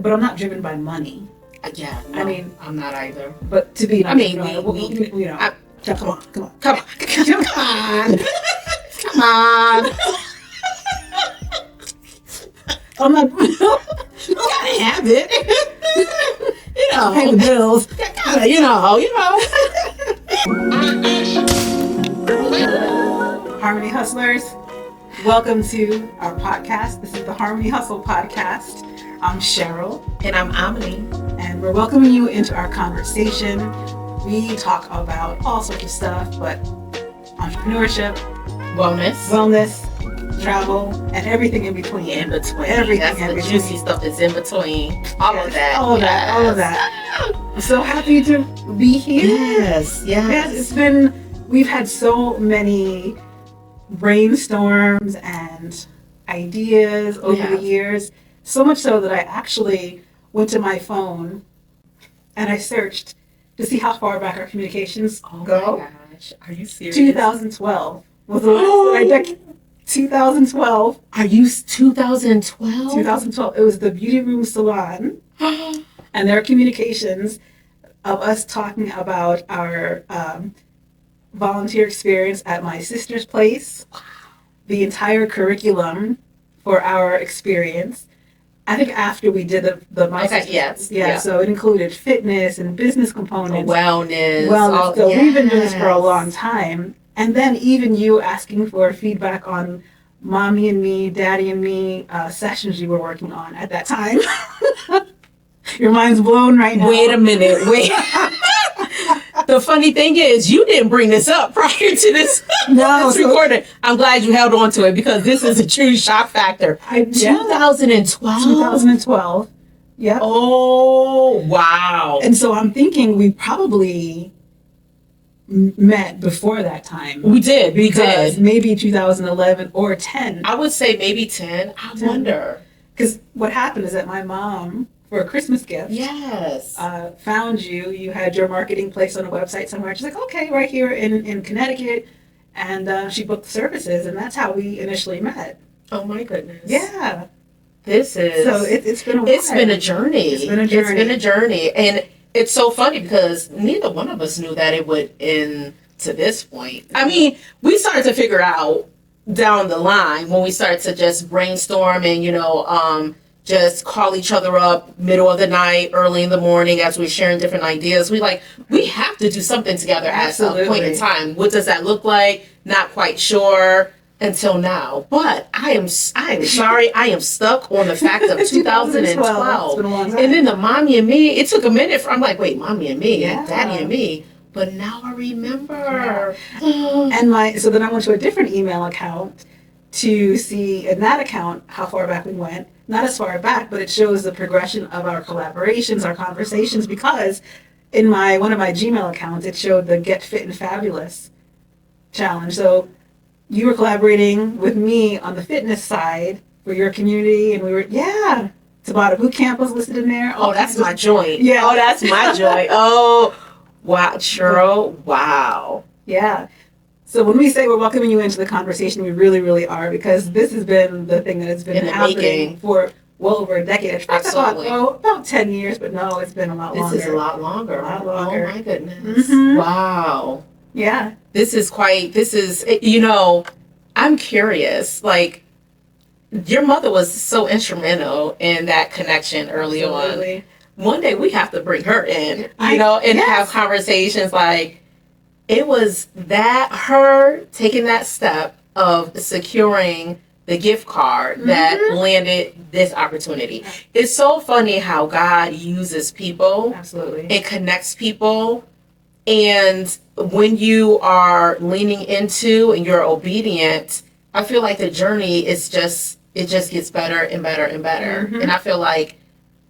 but I'm not driven by money. Yeah, no, I mean, I'm not either. But to be, I mean, come on. Come on. I'm not. You gotta have it. Pay the bills. Harmony Hustlers, welcome to our podcast. This is the Harmony Hustle podcast. I'm Cheryl. And I'm Aymanie. And we're welcoming you into our conversation. We talk about all sorts of stuff, but entrepreneurship, wellness, travel, and everything in between. Everything. That's the juicy stuff that's in between. All of that. All of that. I'm so happy to be here. Yes. We've had so many brainstorms and ideas over the years. So much so that I actually went to my phone and I searched to see how far back our communications go. Oh my gosh. Are you serious? 2012 was the last 2012. Are you 2012? 2012. It was the Beauty Room Salon and their communications of us talking about our volunteer experience at my sister's place, the entire curriculum for our experience. I think after we did the so it included fitness and business components, wellness. So we've been doing this for a long time, and then even you asking for feedback on mommy and me, daddy and me sessions you were working on at that time. Your mind's blown right now. Wait a minute. The funny thing is, you didn't bring this up prior to this recording. I'm glad you held on to it because this is a true shock factor. 2012? 2012. Yeah. Oh, wow. And so I'm thinking we probably met before that time. We did. Maybe 2011 or 10. I would say maybe 10. I wonder. Because what happened is that my mom, for a Christmas gift, found you. You had your marketing placed on a website somewhere. She's like, okay, right here in Connecticut. And she booked services, and that's how we initially met. Oh, my goodness. Yeah. It's been a while. It's been a journey. And it's so funny because neither one of us knew that it would end to this point. I mean, we started to figure out down the line when we started to just brainstorm and, just call each other up middle of the night, early in the morning as we're sharing different ideas. We have to do something together at some point in time. What does that look like? Not quite sure until now. But I am sorry, I am stuck on the fact of 2012. And then the mommy and me, it took a minute. I'm like, wait, mommy and me, daddy and me. But now I remember. And so then I went to a different email account to see in that account how far back we went. Not as far back, but it shows the progression of our collaborations, our conversations, because in one of my Gmail accounts, it showed the Get Fit and Fabulous challenge. So you were collaborating with me on the fitness side for your community, and we were, Tabata Boot Camp was listed in there. Oh, that's my joint. Yeah. Oh, that's my joint. Oh, wow, Cheryl, wow. Yeah. So when we say we're welcoming you into the conversation, we really, really are, because this has been the thing that has been happening for well over a decade. Absolutely. About 10 years, but no, it's been a lot longer. This is a lot longer. Oh, my goodness. Mm-hmm. Wow. Yeah. I'm curious. Like, your mother was so instrumental in that connection early on. One day we have to bring her in, have conversations like, it was her taking that step of securing the gift card that landed this opportunity. It's so funny how God uses people. Absolutely. It connects people. And when you are leaning into and you're obedient, I feel like the journey it just gets better and better and better. And I feel like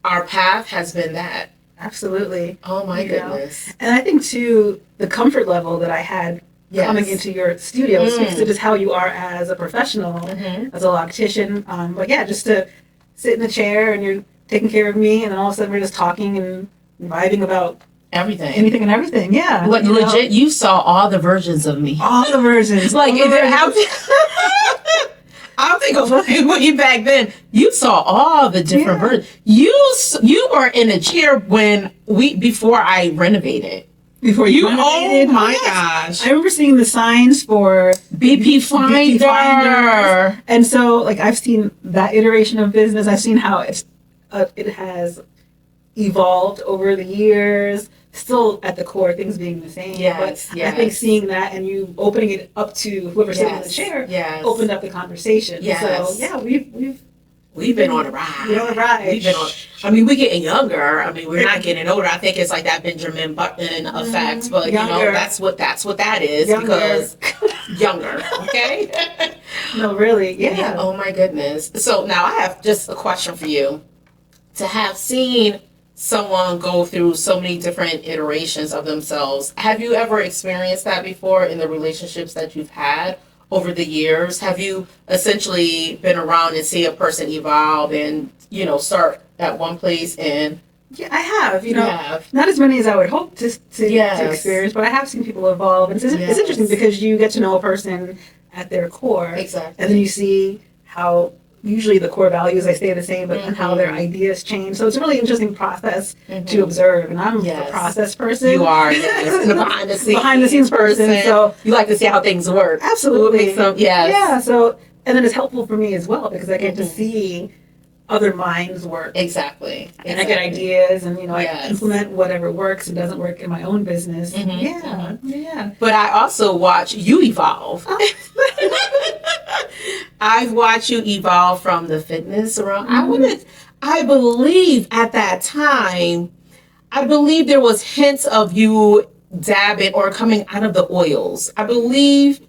our path has been that. Absolutely. Oh my goodness. And I think too, the comfort level that I had coming into your studio speaks to just how you are as a professional, as a loctician. But just to sit in a chair and you're taking care of me, and then all of a sudden we're just talking and vibing about anything and everything. Yeah. Legit, you saw all the versions of me. All the versions. Like, I'm thinking way back then, you saw all the different versions. You were in a chair before I renovated. Before you renovated? Oh my gosh. I remember seeing the signs for BP Finder. And so, like, I've seen that iteration of business. I've seen how it has evolved over the years. Still at the core, things being the same. Yes, but I think seeing that and you opening it up to whoever's sitting in the chair opened up the conversation. Yes. So yeah, we've been on a ride. We're getting younger. I mean, we're not getting older. I think it's like that Benjamin Button effect, but younger. That's what that is because younger. Okay. No, really. Yeah. Oh my goodness. So now I have just a question for you. To have seen someone go through so many different iterations of themselves, have you ever experienced that before in the relationships that you've had over the years? Have you essentially been around and see a person evolve and, start at one place and... Yeah, I have. Not as many as I would hope to experience, but I have seen people evolve. And it's interesting because you get to know a person at their core. Exactly. And then you see how... Usually the core values, they stay the same, but and how their ideas change. So it's a really interesting process to observe. And I'm a process person. You are, yes. The behind the scenes person. So you like to see how things work. Absolutely. Yeah. So, and then it's helpful for me as well because I get to see other minds work. Exactly. And I get ideas and, I implement whatever works and doesn't work in my own business. Yeah. But I also watch you evolve. I've watched you evolve from the fitness around. I believe at that time, there was hints of you dabbing or coming out of the oils. I believe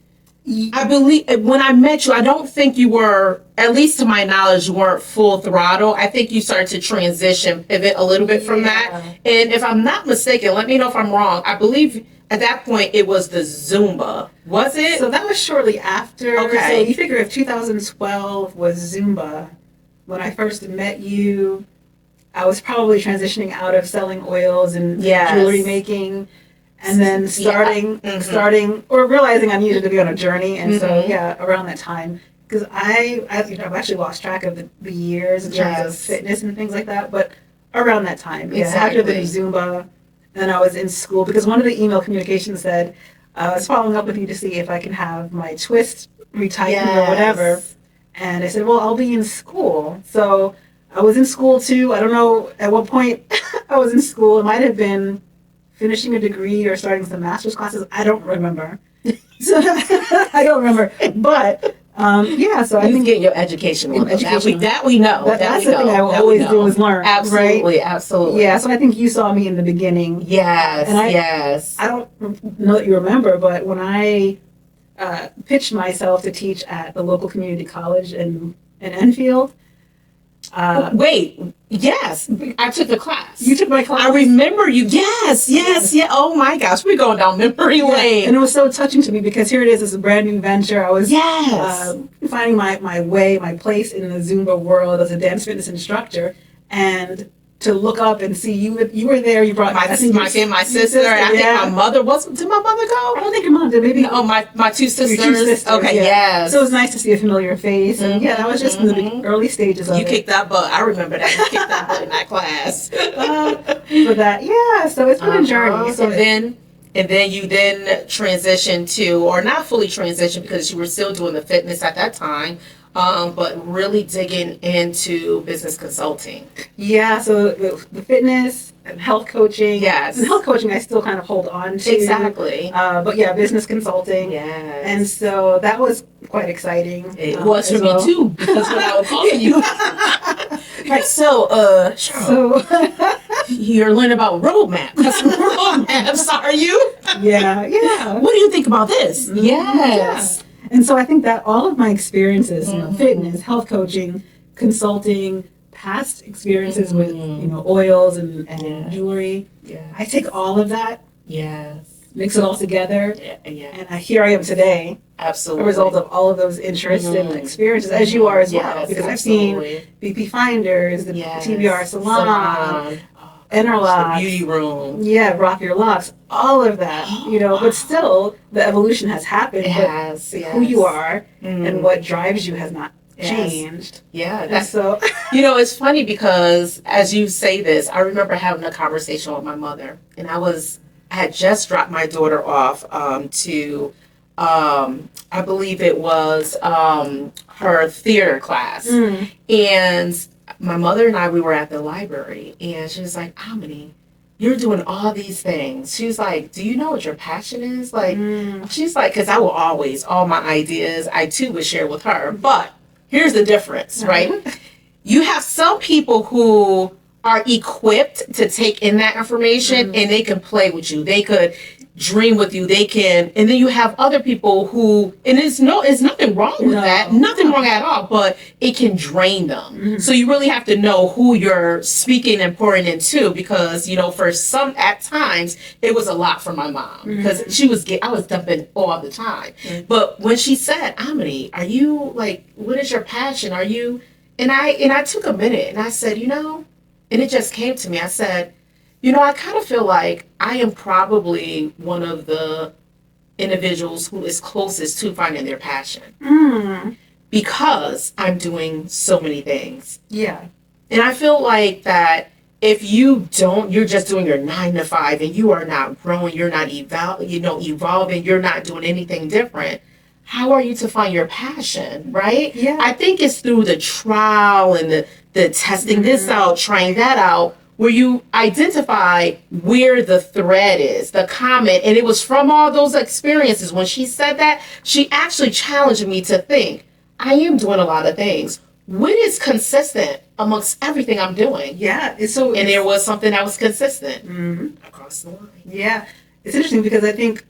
when I met you, I don't think you were, at least to my knowledge, you weren't full throttle. I think you started to pivot a little bit from that. And if I'm not mistaken, let me know if I'm wrong. I believe at that point it was the Zumba. Was it? So that was shortly after. Okay. So you figure if 2012 was Zumba, when I first met you, I was probably transitioning out of selling oils and jewelry making. And then starting or realizing I needed to be on a journey. And so, around that time, because I've actually lost track of the years in terms of fitness and things like that. But around that time, after the Zumba, and I was in school because one of the email communications said, I was following up with you to see if I can have my twist retightened or whatever. And I said, well, I'll be in school. So I was in school too. I don't know at what point I was in school. It might have been finishing a degree or starting some master's classes. I don't remember. I don't remember. But so I think getting your education on that we know. That's the thing I will always do is learn. Absolutely, right? Absolutely. Yeah, so I think you saw me in the beginning. Yes, and yes. I don't know that you remember, but when I pitched myself to teach at the local community college in Enfield. Yes, I took the class. You took my class? I remember you. Yes. Oh my gosh, we're going down memory lane. And it was so touching to me because here it is, it's a brand new venture. I was finding my way, my place in the Zumba world as a dance fitness instructor. And to look up and see you were there. You brought my sister. I think my mother did my mother go? I don't think your mom did. Maybe my two sisters. Your 2 sisters. Okay, yes. So it was nice to see a familiar face, and that was just in the early stages of it. You kicked that butt. I remember that. You kicked that butt in that class. For that, so it's been a journey. So then you transitioned to, or not fully transitioned because you were still doing the fitness at that time. But really digging into business consulting. Yeah, so the fitness and health coaching. Yes. And health coaching I still kind of hold on to. Exactly. But business consulting. Yes. And so that was quite exciting. It was for me too, because when I was calling you. Right, so, Cheryl, you're learning about roadmaps. Roadmaps, are you? Yeah. What do you think about this? Yes. Yeah. And so I think that all of my experiences, fitness, health coaching, consulting, past experiences with, oils and jewelry, I take all of that, mix it all together, and here I am today, absolutely, a result of all of those interests and experiences, as you are as well, because I've seen BP Finders, the TBR Salon, Interlocks, the beauty room, Rock Your Locks, all of that, but still the evolution has happened. It has, who you are and what drives you has not changed. Yeah. That's so. It's funny because as you say this, I remember having a conversation with my mother, and I had just dropped my daughter off to, I believe it was her theater class. And my mother and we were at the library, and she was like, Aymanie, you're doing all these things. She was like, do you know what your passion is? Like, she's like, because I will always, all my ideas, I too would share with her. But here's the difference, right? You have some people who are equipped to take in that information and they can play with you. They could dream with you. They can, and then you have other people who, and it's nothing wrong with that, nothing wrong at all, but it can drain them. So you really have to know who you're speaking and pouring into, because, for some, at times, it was a lot for my mom, because I was dumping all the time. But when she said, Aymanie, are you, like, what is your passion? Are you, and I took a minute and I said, and it just came to me. I said, I kind of feel like I am probably one of the individuals who is closest to finding their passion. Because I'm doing so many things. Yeah. And I feel like that if you don't, you're just doing your 9 to 5 and you are not growing, you're not evolving, you're not doing anything different. How are you to find your passion, right? Yeah. I think it's through the trial and the testing this out, trying that out, where you identify where the thread is, the comment. And it was from all those experiences. When she said that, she actually challenged me to think, I am doing a lot of things. What is consistent amongst everything I'm doing? Yeah. And there was something that was consistent across the line. Yeah. It's interesting because I think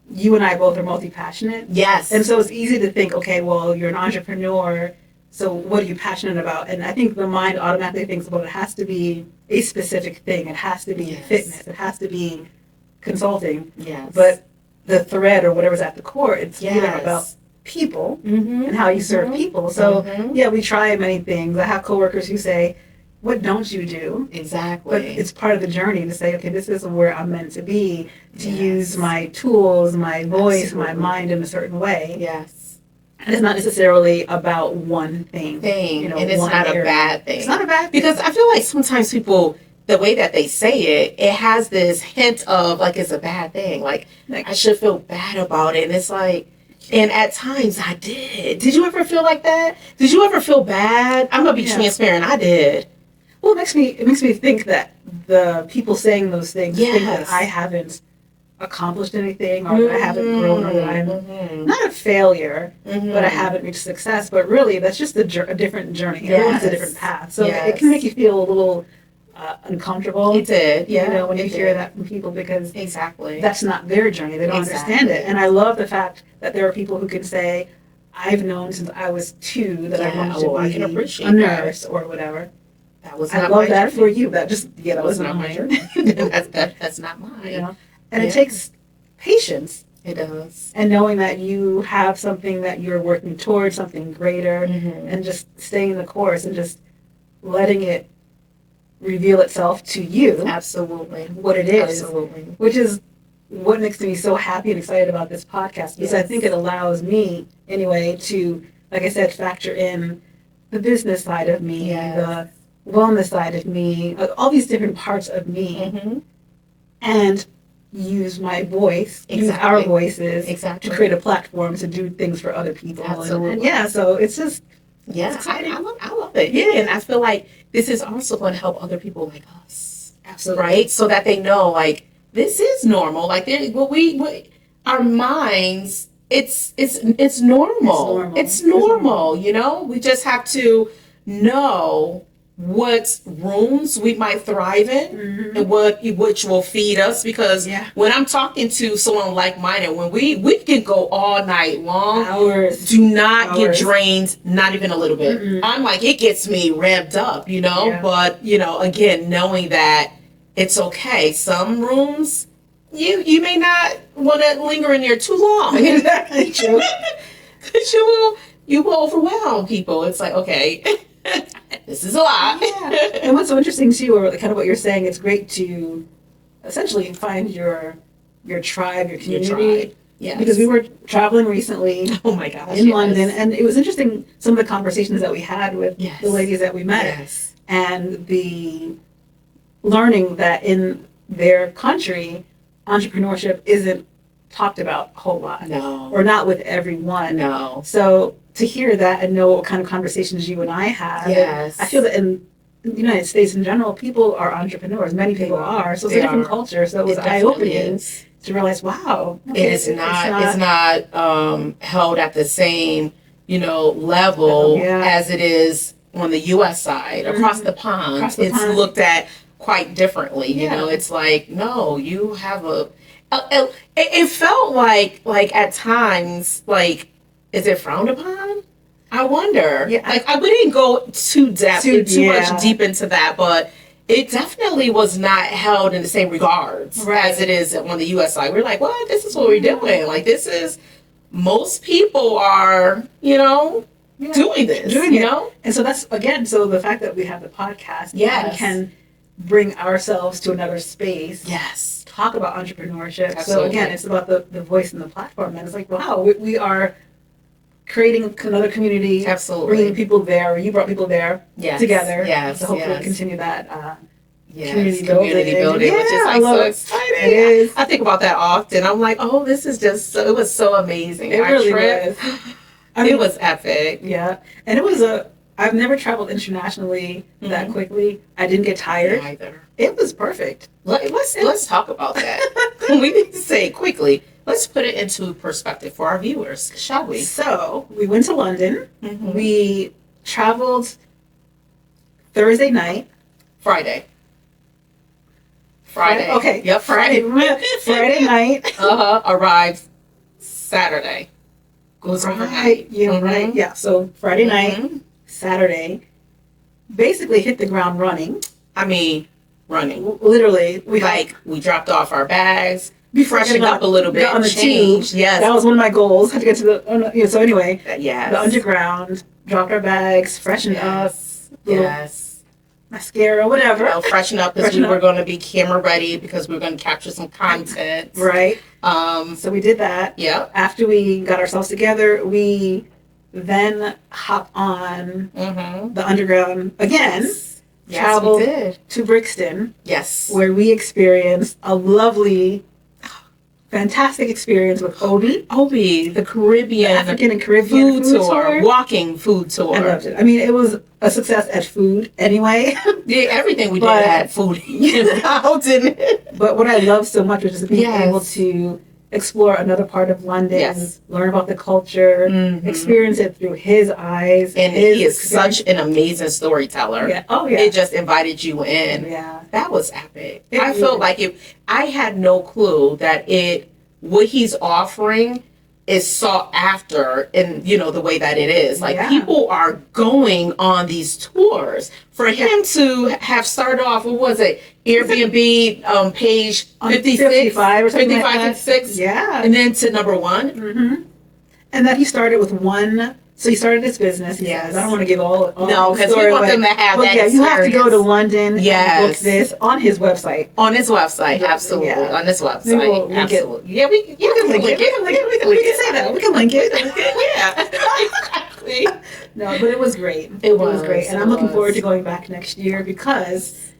you and I both are multi-passionate. Yes. And so it's easy to think, okay, well, you're an entrepreneur, so what are you passionate about? And I think the mind automatically thinks, well, it has to be a specific thing. It has to be fitness. It has to be consulting. Yes. But the thread or whatever's at the core, it's about people and how you serve people. So, we try many things. I have coworkers who say, what don't you do? Exactly. But it's part of the journey to say, okay, this is where I'm meant to be, to use my tools, my voice, my mind in a certain way. Yes. And it's not necessarily about one thing. And it's not a bad thing. It's not a bad thing. Because I feel like sometimes people, the way that they say it has this hint of, like, it's a bad thing. Like I should feel bad about it. And it's like, and at times I did. Did you ever feel like that? Did you ever feel bad? I'm going to be transparent. I did. Well, it makes me think that the people saying those things think that I haven't accomplished anything, or that I haven't grown, or that I'm not a failure, but I haven't reached success. But really, that's just a different journey. Everyone has a different path. So it can make you feel a little uncomfortable. It did. Yeah. When you hear that from people, because exactly that's not their journey. They don't understand it. And I love the fact that there are people who can say, I've known since I was 2 that I wanted to be a nurse or whatever. That was I love that for you. That was not my journey. That's not mine. And it takes patience. It does. And knowing that you have something that you're working towards, something greater, and just staying the course and just letting it reveal itself to you. Absolutely. What it is. Absolutely. Which is what makes me so happy and excited about this podcast, because I think it allows me, anyway, to, like I said, factor in the business side of me, the wellness side of me, all these different parts of me, and use my voice, use our voices to create a platform to do things for other people. Absolutely. And so it's just exciting. I love it. Yeah. And I feel like this is also going to help other people like us. Absolutely. Right? So that they know, like, this is normal. Like, our minds, it's normal. It's normal. We just have to know what rooms we might thrive in and which will feed us, because when I'm talking to someone like-minded, when we can go all night long, do not get drained, not even a little bit. I'm like, it gets me ramped up, but again, knowing that it's okay. Some rooms you may not want to linger in there too long. Exactly. True. Because you will overwhelm people. It's like, okay, this is a lot. And what's so interesting too, or kind of what you're saying, it's great to essentially find your tribe, your community, Yes. Because we were traveling recently oh my gosh, in London, and it was interesting some of the conversations that we had with the ladies that we met, and the learning that in their country, entrepreneurship isn't talked about a whole lot. No. Or not with everyone. No. So to hear that and know what kind of conversations you and I have, I feel that in the United States in general, people are entrepreneurs. Many people are. So it's a different culture. So it was eye-opening to realize, wow. Okay, it's not held at the same, level as it is on the U.S. side. Across the pond, it's looked at quite differently. You know, it's like, no, you have it felt like at times, like, is it frowned upon? I wonder. Yeah, we didn't go too much deep into that, but it definitely was not held in the same regards as it is on the U.S. side. We're like, what? This is what we're doing. Like, this is, most people are, doing this, And so that's, again, so the fact that we have the podcast and can bring ourselves to another space. Yes. Talk about entrepreneurship. Absolutely. So again, it's about the voice and the platform. And it's like, wow, we are creating another community. Absolutely. Bringing people there, or you brought people there together. Yes. To hopefully continue that community building, which is like so exciting. It is. I think about that often. I'm like, oh, this is just it was so amazing. It really was. It was epic. Yeah. And it was I've never traveled internationally that quickly. I didn't get tired. Me either. It was perfect. Let's talk about that. We need to say it quickly. Let's put it into perspective for our viewers, shall we? So we went to London. We traveled Thursday night. Friday. Okay. Yep. Friday night. Arrived Saturday. Goes overnight. Right. Yeah. So Friday night, Saturday, basically hit the ground running. I mean, running. Literally, we dropped off our bags. Freshened up a little bit. On the change. Yes. That was one of my goals. Had to get to the. So anyway. Yes. The underground. Dropped our bags. Freshened up. Yes. Mascara, whatever. Freshen up because we were going to be camera ready because we were going to capture some content. Right. So we did that. Yeah. After we got ourselves together, we then hopped on the underground again. Yes, traveled we did. To Brixton. Yes. Where we experienced a lovely, fantastic experience with Obi, the Caribbean, African and Caribbean food tour. Walking food tour. I loved it. I mean, it was a success at food anyway. Yeah, everything we did had food involved in it. But what I loved so much was just being able to explore another part of London, learn about the culture, experience it through his eyes. And he is such an amazing storyteller. Yeah. Oh, yeah. It just invited you in. Yeah. That was epic. I felt like I had no clue that what he's offering is sought after in, the way that it is. Like, people are going on these tours. For him to have started off, what was it? Airbnb page 55 or something 55, like that. 56. Yeah. And then to number one. And that he started with one. So he started his business. He says, I don't want to give all no, because we want them to have that experience. You have to go to London and book this on his website. On his website, absolutely. Yeah. On his website, absolutely. Yeah, we can link it. We can say that. We can link it. Yeah, exactly. No, but it was great. It was great. And I'm looking forward to going back next year because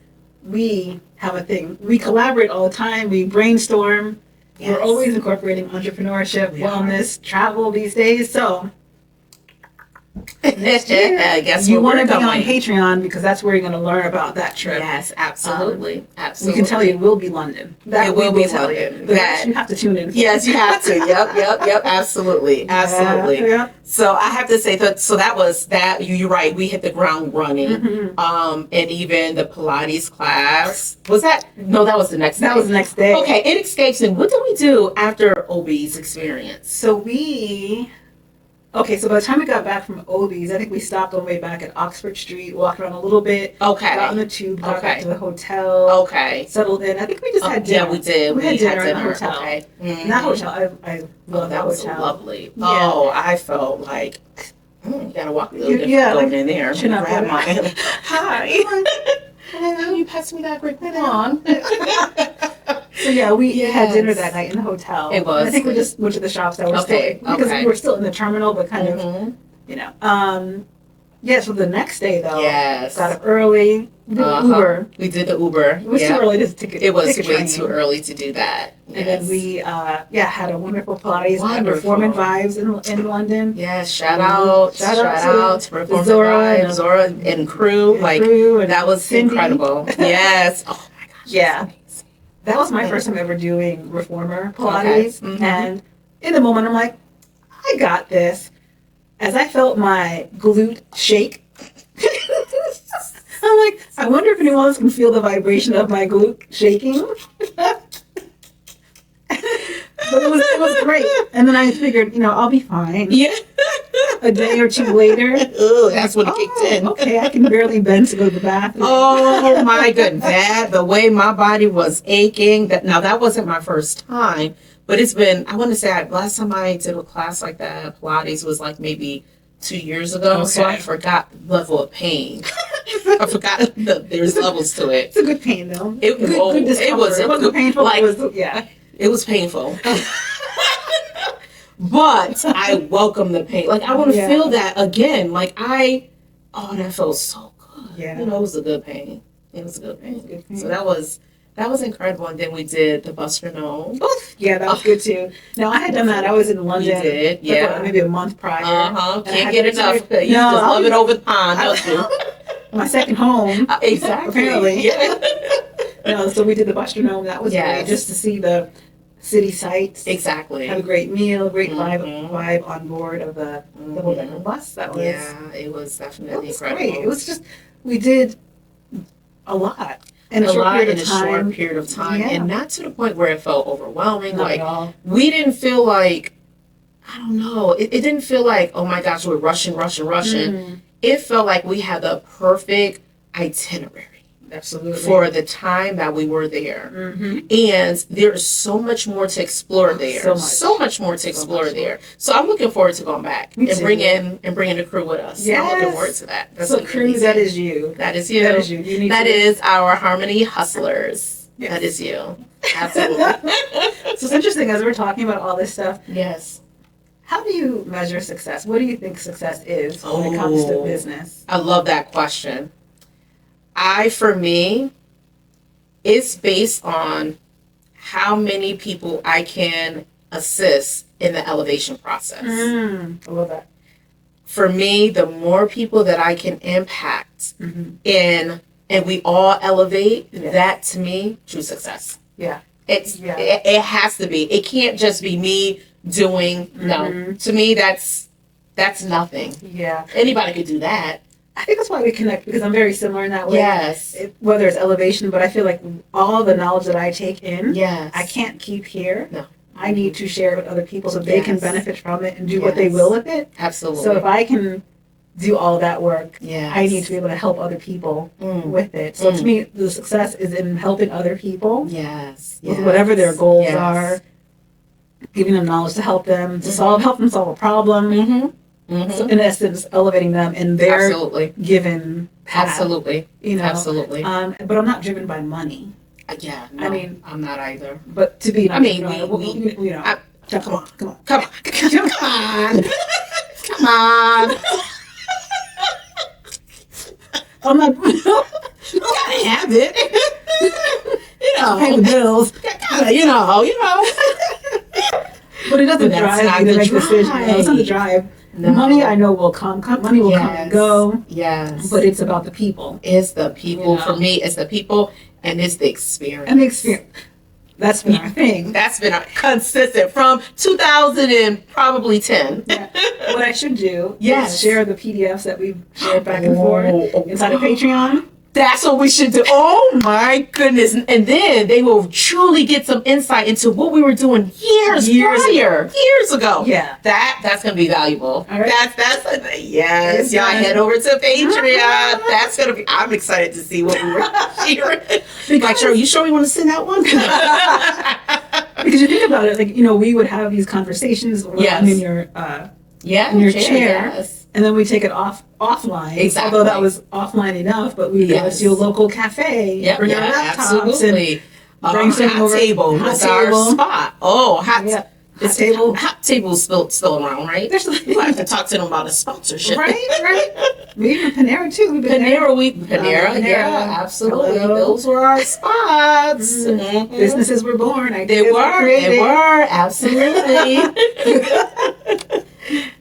we have a thing. We collaborate all the time. We brainstorm. Yes. We're always incorporating entrepreneurship, wellness, travel these days. So next year, you want to be on Patreon because that's where you're going to learn about that trip. Yes, absolutely. We can tell you it will be London. That will be London. You have to tune in. Yes, you have to. Yep. Absolutely. Yeah. So I have to say so that was that. You're right. We hit the ground running. And even the Pilates class was that? No, that was the next day. That was the next day. Okay. It escapes. And what did we do after Obi's experience? So so by the time we got back from Obi's, I think we stopped on the way back at Oxford Street, walked around a little bit. Okay. Got on the tube, got back to the hotel. Okay. Settled in. I think we just had dinner. Yeah, we did. We had dinner in the hotel. Okay. That hotel, I love that was hotel. Lovely. Yeah. Oh, I felt like, you gotta walk a little different in there. Grab my Hi. You passed me that great coupon. So yeah, we had dinner that night in the hotel. It was. And I think we just went to the shops that were still, because we were still in the terminal, but kind of, you know. Yeah, so the next day though, got up early. We did Uber. We did the Uber. It was too early to take It was way too early to do that. Yes. And then we, had a wonderful Pilates at Performing Vibes in London. Yes, shout out to Performing Vibes, Zora and crew. And that was Cindy. Incredible. Yes. Oh my gosh. Yeah. That was my first time ever doing reformer Pilates. Okay. And in the moment, I'm like, I got this. As I felt my glute shake, I'm like, I wonder if anyone else can feel the vibration of my glute shaking. But it was great. And then I figured, I'll be fine. Yeah. A day or two later. Ooh, that's when it kicked in. Okay, I can barely bend to go to the bathroom. Oh my goodness. The way my body was aching. That wasn't my first time. But it's been, I want to say, last time I did a class like that, Pilates, was like maybe 2 years ago. Okay. So I forgot the level of pain. I forgot there's levels to it. It's a good pain, though. It was painful. Like, it was painful. But I welcome the pain. Like, I want to feel that again. Like, that felt so good. Yeah. It was a good pain. So that was incredible. And then we did the Buster Gnome. Yeah, that was good too. Now, I had done that. I was in London. You did, yeah. Maybe a month prior. Can't get enough. You just love it over the pond, don't you? My second home. Exactly. Apparently. Yeah. So we did the Buster Gnome. That was great. Just to see the city sights. Exactly. Have a great meal, great vibe on board of the double-decker bus. That was. Yeah, it was definitely incredible. Great. It was just, we did a lot. In a short period of time. Yeah. And not to the point where it felt overwhelming. Not at all. We didn't feel like, I don't know, it didn't feel like, oh my gosh, we're rushing. It felt like we had the perfect itinerary. Absolutely. For the time that we were there. And there's so much more to explore there. So much more to explore there. So I'm looking forward to going back and bringing the crew with us. Yes. I'm looking forward to that. That's so crew, that is you. That is you. That is our Harmony Hustlers. Yes. That is you. Absolutely. So it's interesting as we're talking about all this stuff. Yes. How do you measure success? What do you think success is when it comes to business? I love that question. For me, it's based on how many people I can assist in the elevation process. I love that. For me, the more people that I can impact and we all elevate, that to me, true success. Yeah. It has to be. It can't just be me doing, no. To me, that's nothing. Yeah. Anybody could do that. I think that's why we connect, because I'm very similar in that way. Yes. Whether it's elevation, but I feel like all the knowledge that I take in, yes, I can't keep here. No. I need to share it with other people so they can benefit from it and do what they will with it. Absolutely. So if I can do all that work, yes, I need to be able to help other people with it. So to me, the success is in helping other people. Yes. With whatever their goals are, giving them knowledge to help them to help them solve a problem. So in essence, elevating them in their given path. Absolutely. Absolutely. But I'm not driven by money. No, I mean, I'm not either. But to be, come on. I'm not. You gotta have it. Pay the bills. You know. But it doesn't drive me to make decisions. No, it's not the drive. No. Money, I know, will come. Money will come and go. Yes. But it's about the people. It's the people. For me, it's the people and it's the experience. And the experience. That's been our thing. That's been our consistent from 2000 and probably 10. What I should do is share the PDFs that we've shared back and forth inside of Patreon. That's what we should do. Oh my goodness. And then they will truly get some insight into what we were doing years ago. Yeah. That's going to be valuable. All right. Yes. Y'all head over to Patreon. That's going to be, I'm excited to see what we were sharing. Like, Cheryl, you sure we want to send out one? Because you think about it, like, we would have these conversations in your chair. Yes. And then we take it offline. Exactly. Although that was offline enough, but we go to your local cafe, bring our laptops. Absolutely. Hot Table was our spot. Oh, hot table's still around, right? We'll have to talk to them about a sponsorship. Right. Maybe Panera too. Panera, yeah, absolutely. Hello. Those were our spots. Mm-hmm. Businesses were born. They were, absolutely.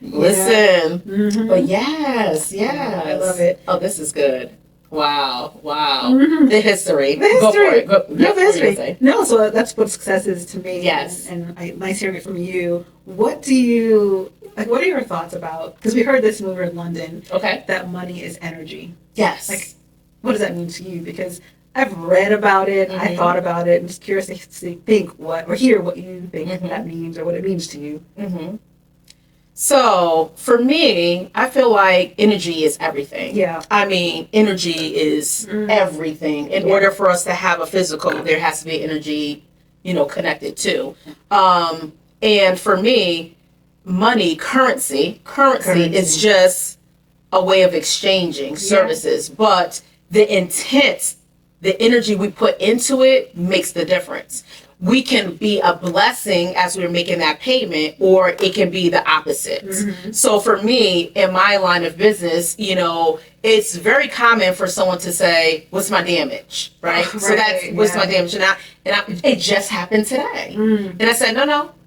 Listen. Mm-hmm. But yes. I love it. Oh, this is good. Wow. Mm-hmm. The history. Go for it. The history. No, so that's what success is to me. Yes. And nice hearing it from you. What are your thoughts about, because we heard this when we were in London, that money is energy. Yes. Like, what does that mean to you? Because I've read about it, mm-hmm. I thought about it, and just curious to hear what you think mm-hmm. that means or what it means to you. Mm-hmm. So for me, I feel like energy is everything. Yeah. I mean, energy is everything. In order for us to have a physical, there has to be energy, connected to. And for me, money, currency is just a way of exchanging services. But the intent, the energy we put into it makes the difference. We can be a blessing as we're making that payment, or it can be the opposite. Mm-hmm. So for me, in my line of business, it's very common for someone to say, "What's my damage?" Right? So that's what's my damage, and it just happened today. And I said,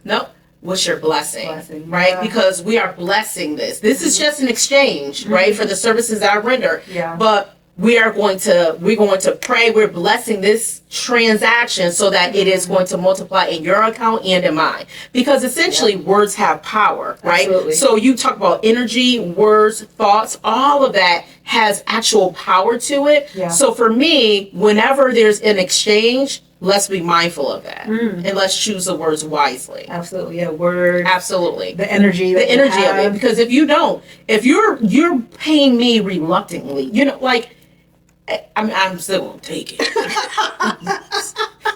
"No. What's your blessing?" Right? Yeah. Because we are blessing this. This is just an exchange, right, for the services that I render. Yeah. But we're going to pray. We're blessing this transaction so that it is going to multiply in your account and in mine. Because essentially words have power, right? Absolutely. So you talk about energy, words, thoughts, all of that has actual power to it. Yeah. So for me, whenever there's an exchange, let's be mindful of that. And let's choose the words wisely. Absolutely. Yeah, words. Absolutely. The energy of it. Because if you're paying me reluctantly, I'm still going to take it.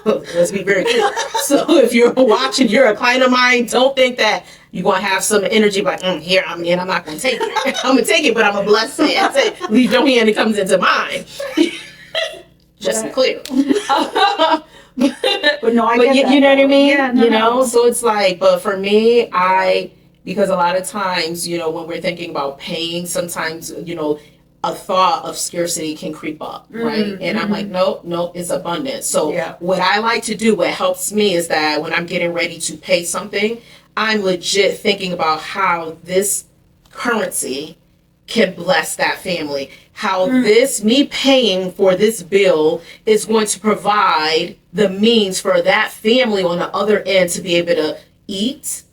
Let's be very clear. So if you're watching, you're a client of mine, don't think that you're going to have some energy like, here, I'm not going to take it. I'm going to take it, but I'm going to bless it and say, leave your hand, it comes into mine. Just be clear. But no, I get that. You know what I mean? Yeah, no. So it's like, but for me, because a lot of times, when we're thinking about paying, sometimes, a thought of scarcity can creep up, right? Mm-hmm. And I'm like, nope, it's abundance. So what I like to do, what helps me is that when I'm getting ready to pay something, I'm legit thinking about how this currency can bless that family. How me paying for this bill is going to provide the means for that family on the other end to be able to eat,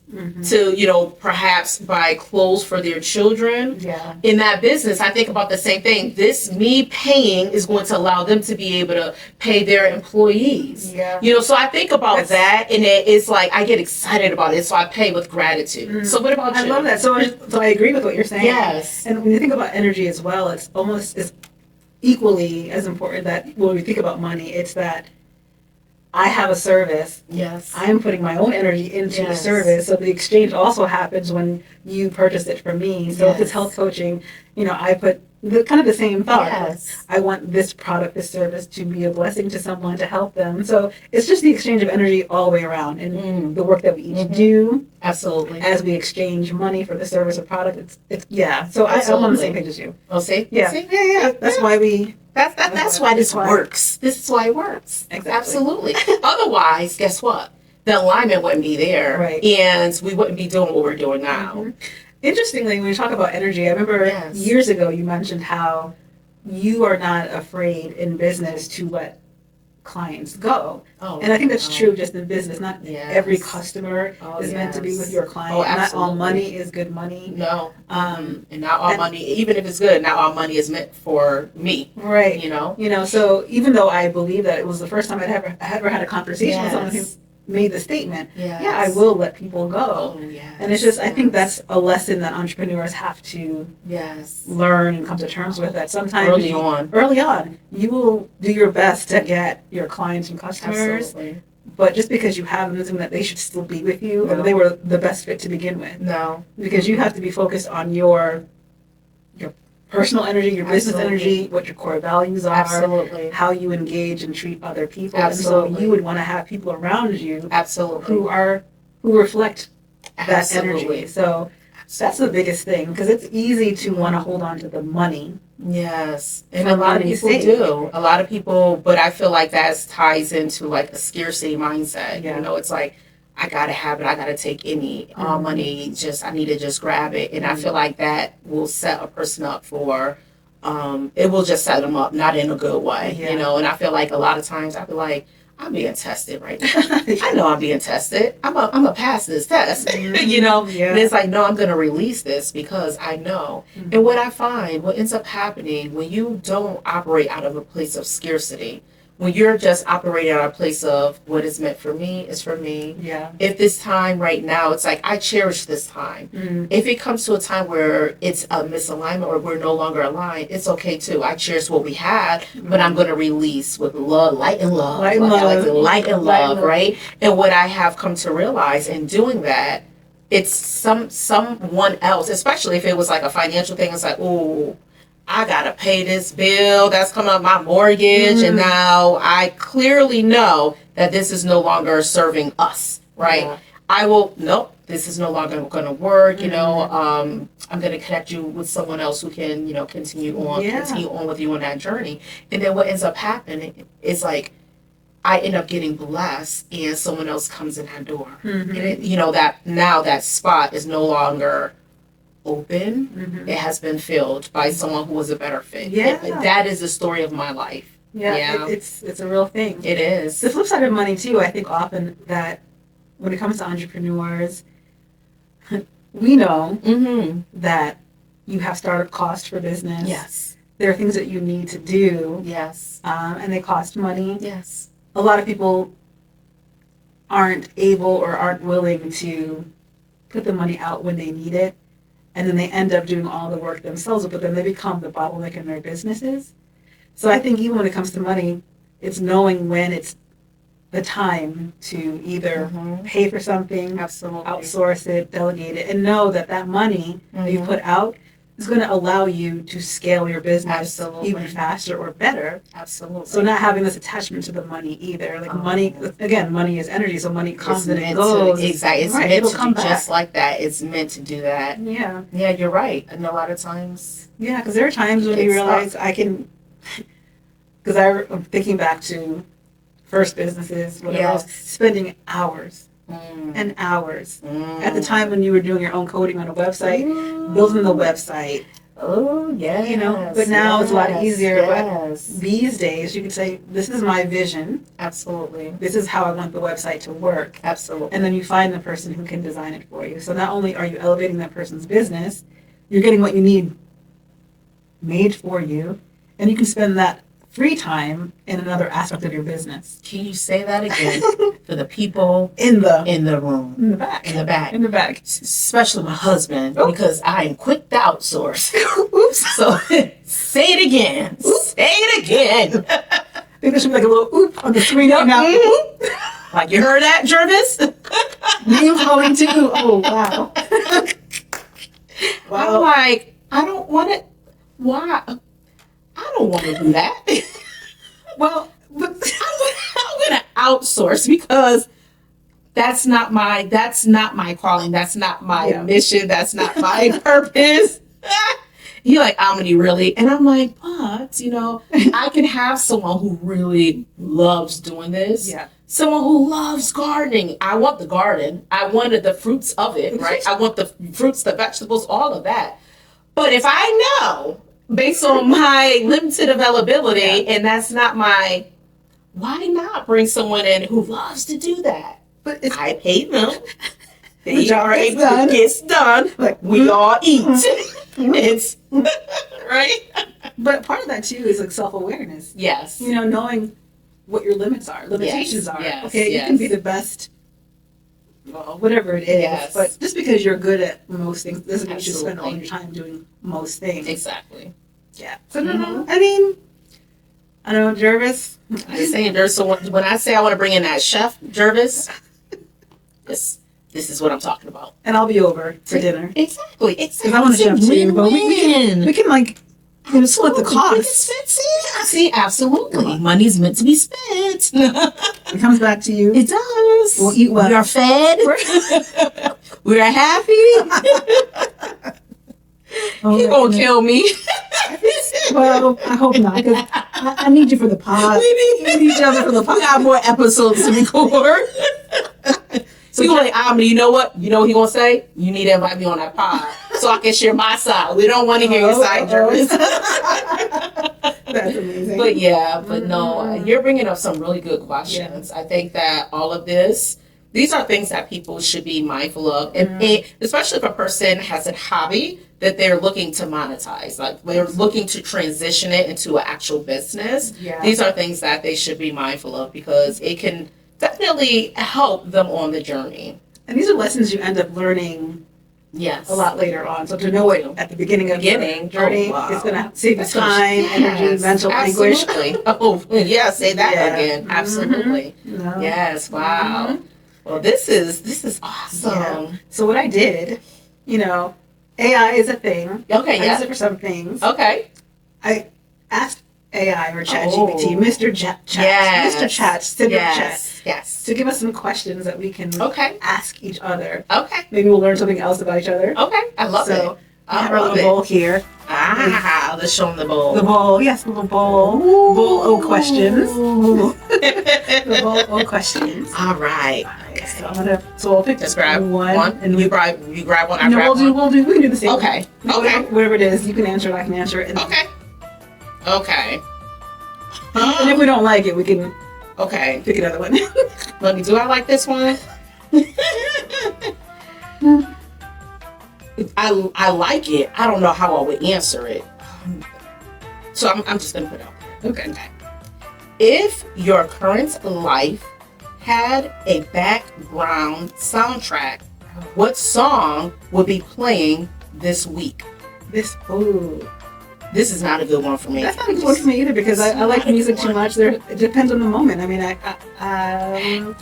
to, perhaps buy clothes for their children. Yeah. In that business, I think about the same thing. Me paying is going to allow them to be able to pay their employees. Yeah. So I think about that, and it's like I get excited about it, so I pay with gratitude. So what about you? I love that. So I agree with what you're saying. Yes. And when you think about energy as well, it's almost as equally as important that when we think about money, it's that I have a service. Yes. I'm putting my own energy into the service. So the exchange also happens when you purchase it from me. So if it's health coaching, I put kind of the same thought. Yes. I want this product, this service to be a blessing to someone, to help them. So it's just the exchange of energy all the way around. And the work that we each do. Absolutely. As we exchange money for the service or product, it's So I'm on the same page as you. Oh, see? Yeah. See? Yeah. That's why we... That's why this works. This is why it works. Exactly. Absolutely. Otherwise, guess what? The alignment wouldn't be there. Right. And we wouldn't be doing what we're doing now. Mm-hmm. Interestingly, when you talk about energy, I remember years ago you mentioned how you are not afraid in business to let clients go. And I think that's true just in business. Not every customer is meant to be with your client. Not all money is good money. No. And not all money, even if it's good, not all money is meant for me. Right. So even though I believe that it was the first time I'd ever had a conversation with someone who made the statement, I will let people go. And it's just, I think that's a lesson that entrepreneurs have to learn and come to terms with, that sometimes early on, you will do your best to get your clients and customers. Absolutely. But just because you have them doesn't mean that they should still be with you, or they were the best fit to begin with. No. Because you have to be focused on your personal energy, your business energy, what your core values are, absolutely, how you engage and treat other people. Absolutely. And so you would want to have people around you absolutely, who reflect that absolutely. energy. So that's the biggest thing, because it's easy to want to hold on to the money. Yes, and a lot of people do. A lot of people, but I feel like that ties into like a scarcity mindset. Yeah. You know, it's like, I gotta have it. I gotta take any money. I need to just grab it. And I feel like that will set a person up for, it will just set them up, not in a good way, Yeah. you know. And I feel like a lot of times I feel like, I'm being tested right now. I know I'm being tested. I'm a pass this test, you know. Yeah. And it's like, no, I'm gonna release this because I know. And what I find, what ends up happening when you don't operate out of a place of scarcity, when you're just operating out of a place of what is meant for me is for me. Yeah. If this time right now, it's like I cherish this time. If it comes to a time where it's a misalignment or we're no longer aligned, it's okay too. I cherish what we had, but I'm going to release with love, light and love. Light and love, right? And what I have come to realize in doing that, it's someone else, especially if it was like a financial thing. It's like, oh, I gotta pay this bill that's coming up, my mortgage, and now I clearly know that this is no longer serving us, right? Yeah. I will, nope, this is no longer gonna work, you know, I'm gonna connect you with someone else who can, you know, continue on with you on that journey. And then what ends up happening is like, I end up getting blessed and someone else comes in that door. And it, you know, that now that spot is no longer open. It has been filled by someone who was a better fit. That is the story of my life. It's a real thing. It is. The flip side of money too, I think often that when it comes to entrepreneurs, we know that you have startup costs for business. Yes. There are things that you need to do. Yes. And they cost money. Yes. A lot of people aren't able or aren't willing to put the money out when they need it. And then they end up doing all the work themselves, but then they become the bottleneck in their businesses. So I think even when it comes to money, it's knowing when it's the time to either pay for something, outsource it, delegate it, and know that that money that you put out is going to allow you to scale your business even faster or better. Absolutely. So not having this attachment to the money either. Like money, again, money is energy, so money comes and it goes. Exactly. It's meant to do just like that. It's meant to do that. Yeah. Yeah, you're right. And a lot of times. Yeah, because there are times when you realize I can, because I'm thinking back to first businesses, whatever else, spending hours and hours. At the time when you were doing your own coding on a website, building the website. Oh, yeah. You know, but now it's a lot easier. But these days, you can say, this is my vision. Absolutely. This is how I want the website to work. Absolutely. And then you find the person who can design it for you. So not only are you elevating that person's business, you're getting what you need made for you, and you can spend that free time in another aspect of your business. Can you say that again for the people in the room, in the back, especially my husband, because I am quick to outsource. Oops. So say it again. Say it again. I think there should be like a little oop on the screen right now. Like, you heard that, Jervis? Name calling too. Oh wow. Wow. I'm like, I don't want it. Why? I don't want to do that. Well, but I'm gonna outsource because that's not my calling. That's not my mission. That's not my purpose. You're like, Aymanie, really? And I'm like, but, you know, I can have someone who really loves doing this. Yeah. Someone who loves gardening. I want the garden. I wanted the fruits of it, right? I want the fruits, the vegetables, all of that. But if I know, based on my limited availability, and that's not my, why not bring someone in who loves to do that? But I pay them. The job gets done. Like, we all eat. It's right. But part of that too is like self-awareness. Yes. You know, knowing what your limitations are. Yes. Okay, you can be the best, well, whatever it is. Yes. But just because you're good at most things doesn't mean you should spend all your time doing most things. Exactly. Yeah. So no, I mean, I don't know, Jervis. I'm saying, Jervis. So when I say I want to bring in that chef, Jervis, this is what I'm talking about. And I'll be over for dinner. Exactly. Because I want to chef too. But we can like You split the cost. See, absolutely. Money's meant to be spent. It comes back to you. It does. We'll eat well. We are fed. We are happy. He gonna kill me. Well, I hope not, because I need you for the pod. We need each other for the pod. We got more episodes to record. So he's like, you know what? You know what he gonna say? You need to invite me on that pod so I can share my side. We don't want to hear your side, Jervis. That's amazing. But yeah, no, you're bringing up some really good questions. Yeah. I think that all of these are things that people should be mindful of, and especially if a person has a hobby that they're looking to monetize, like they're looking to transition it into an actual business. Yeah. These are things that they should be mindful of because it can definitely help them on the journey. And these are lessons you end up learning a lot later on. So to know it at the beginning of the journey is going to save you time, energy, mental anguish. Oh, yeah, say that again. Absolutely. No. Yes, wow. Well, this is awesome. Yeah. So what I did, AI is a thing. Okay, I use it for some things. Okay. I asked AI or ChatGPT, Mr. Chat, Mr. Chat, Yes. to give us some questions that we can ask each other. Okay. Maybe we'll learn something else about each other. Okay. I love it. So we have our little bowl here. Let's show them the bowl. The bowl, yes, the little bowl. Ooh. Bowl O questions. The bowl O questions. All right. Okay. So I'll pick just grab one. And you grab one. I grab one. We can do the same. Okay. Whatever it is, you can answer it. I can answer it. Okay. And if we don't like it, we can pick another one. Look, do I like this one? I like it. I don't know how I would answer it. So I'm just gonna put it out there. Okay. If your current life had a background soundtrack, what song would be playing this week? This is not a good one for me. That's not a good one for me either because I like music too much. It depends on the moment. I mean, background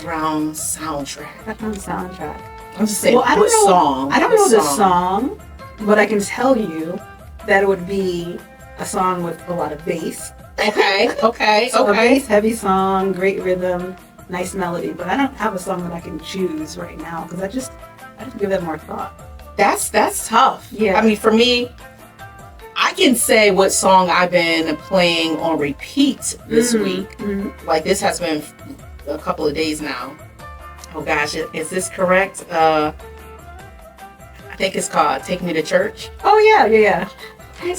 soundtrack. Background soundtrack. I'm just saying, what song? I don't know the song, but I can tell you that it would be a song with a lot of bass. Okay. So a bass-heavy song, great rhythm, nice melody. But I don't have a song that I can choose right now because I just give that more thought. That's tough. Yeah. I mean, for me, I can say what song I've been playing on repeat this week. Mm-hmm. Like this has been a couple of days now. Oh gosh, is this correct? I think it's called "Take Me to Church." Oh yeah. Oh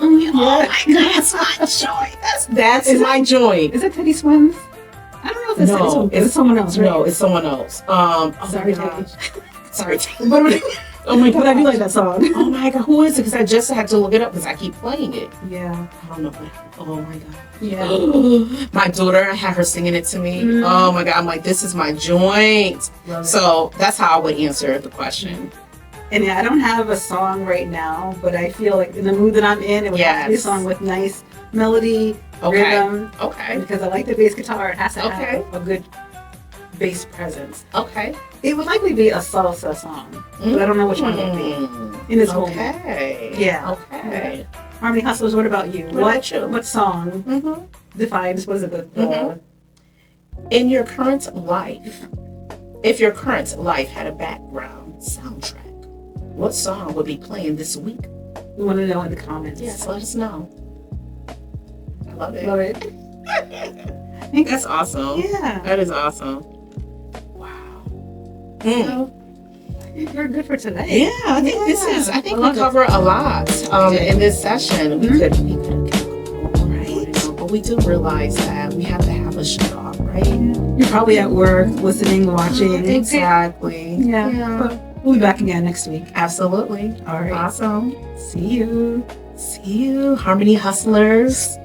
my God, that's my joint. That's my joint. Is it Teddy Swims? I don't know if it's Teddy Swims. It's someone else, right? No, it's someone else. Sorry, Teddy. Sorry. Oh my God, I do like that song. Oh my God, who is it? Because I just had to look it up because I keep playing it. Yeah. I don't know. Oh my God. Yeah. My daughter, I had her singing it to me. Oh my God, I'm like, this is my joint. So that's how I would answer the question. And I don't have a song right now, but I feel like in the mood that I'm in, it would have to be a song with nice melody, rhythm. Okay. Because I like the bass guitar. It has to have a good bass presence. Okay. It would likely be a salsa song, but I don't know which one it would be in this moment. Okay. Yeah. Okay. Harmony Hustlers, what about you? What song defines, what is it? In your current life, if your current life had a background soundtrack, what song would be playing this week? We want to know in the comments. Yes, let us know. I love it. Love it. I think that's awesome. Yeah. That is awesome. So, we're good for today. Yeah, I think I think we cover a lot in this session. We could but we do realize that we have to have a shut off, right? You're probably at work, listening, watching. Exactly. Yeah. But we'll be back again next week. Absolutely. All right. Awesome. See you. Harmony Hustlers.